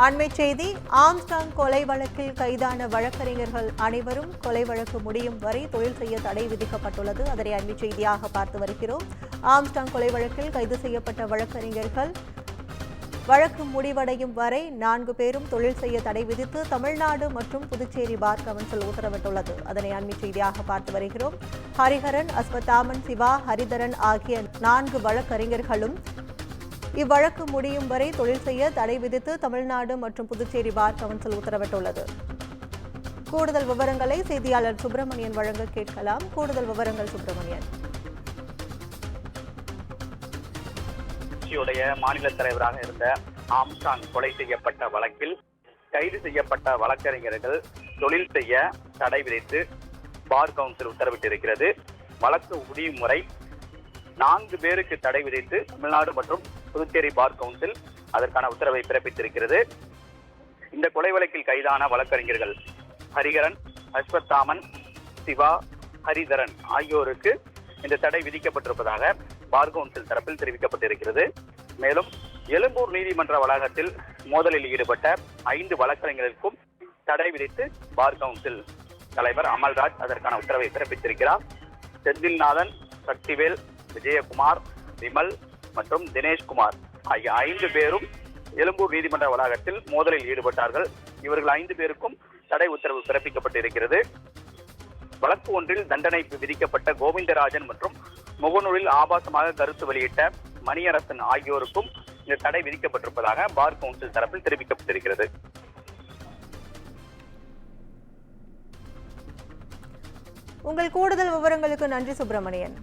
அண்மைச் செய்தி. ஆம்ஸ்டாங் கொலை வழக்கில் கைதான வழக்கறிஞர்கள் அனைவரும் கொலை வழக்கு முடியும் வரை தொழில் செய்ய தடை விதிக்கப்பட்டுள்ளது. அதனை அண்மைச் செய்தியாக பார்த்து வருகிறோம். ஆம்ஸ்டாங் கொலை வழக்கில் கைது செய்யப்பட்ட வழக்கறிஞர்கள் வழக்கு முடிவடையும் வரை 4 பேரும் தொழில் செய்ய தடை விதித்து தமிழ்நாடு மற்றும் புதுச்சேரி பார் கவுன்சில் உத்தரவிட்டுள்ளது. அதனை அண்மைச் செய்தியாக பார்த்து வருகிறோம். ஹரிஹரன், அஸ்வத்தாமன், சிவா, ஹரிதரன் ஆகிய 4 வழக்கறிஞர்களும் இவ்வழக்கு முடியும் வரை தொழில் செய்ய தடை விதித்து தமிழ்நாடு மற்றும் புதுச்சேரி பார் கவுன்சில் உத்தரவிட்டுள்ளது. கூடுதல் விவரங்களை செய்தியாளர் சுப்பிரமணியன் வழங்க கேட்கலாம். கூடுதல் விவரங்கள் சுப்பிரமணியன். மாநில தலைவராக இருந்த ஆம்ஸ்டாங் கொலை செய்யப்பட்ட வழக்கில் கைது செய்யப்பட்ட வழக்கறிஞர்கள் தொழில் செய்ய தடை விதித்து பார் கவுன்சில் உத்தரவிட்டிருக்கிறது. வழக்கு முடியும் முறை 4 பேருக்கு தடை விதித்து தமிழ்நாடு மற்றும் புதுச்சேரி பார் கவுன்சில் அதற்கான உத்தரவை பிறப்பித்திருக்கிறது. இந்த கொலை வழக்கில் கைதான வழக்கறிஞர்கள் ஹரிஹரன், அஸ்வத்தாமன், சிவா, ஹரிதரன் ஆகியோருக்கு இந்த தடை விதிக்கப்பட்டிருப்பதாக பார் கவுன்சில் தரப்பில் தெரிவிக்கப்பட்டிருக்கிறது. மேலும் எழும்பூர் நீதிமன்ற வளாகத்தில் மோதலில் ஈடுபட்ட 5 வழக்கறிஞர்களுக்கும் தடை விதித்து பார் கவுன்சில் தலைவர் அமல்ராஜ் அதற்கான உத்தரவை பிறப்பித்திருக்கிறார். செந்தில்நாதன், சக்திவேல், விஜயகுமார், விமல் மற்றும் தினேஷ்குமார் ஆகிய 5 பேரும் எழும்பூர் நீதிமன்ற வளாகத்தில் மோதலில் ஈடுபட்டார்கள். இவர்கள் 5 பேருக்கும் தடை உத்தரவு பிறப்பிக்கப்பட்டிருக்கிறது. வழக்கு ஒன்றில் தண்டனை விதிக்கப்பட்ட கோவிந்தராஜன் மற்றும் முகநூலில் ஆபாசமாக கருத்து வெளியிட்ட மணியரசன் ஆகியோருக்கும் இந்த தடை விதிக்கப்பட்டிருப்பதாக பார் கவுன்சில் தரப்பில் தெரிவிக்கப்பட்டிருக்கிறது. உங்கள் கூடுதல் விவரங்களுக்கு நன்றி சுப்பிரமணியன்.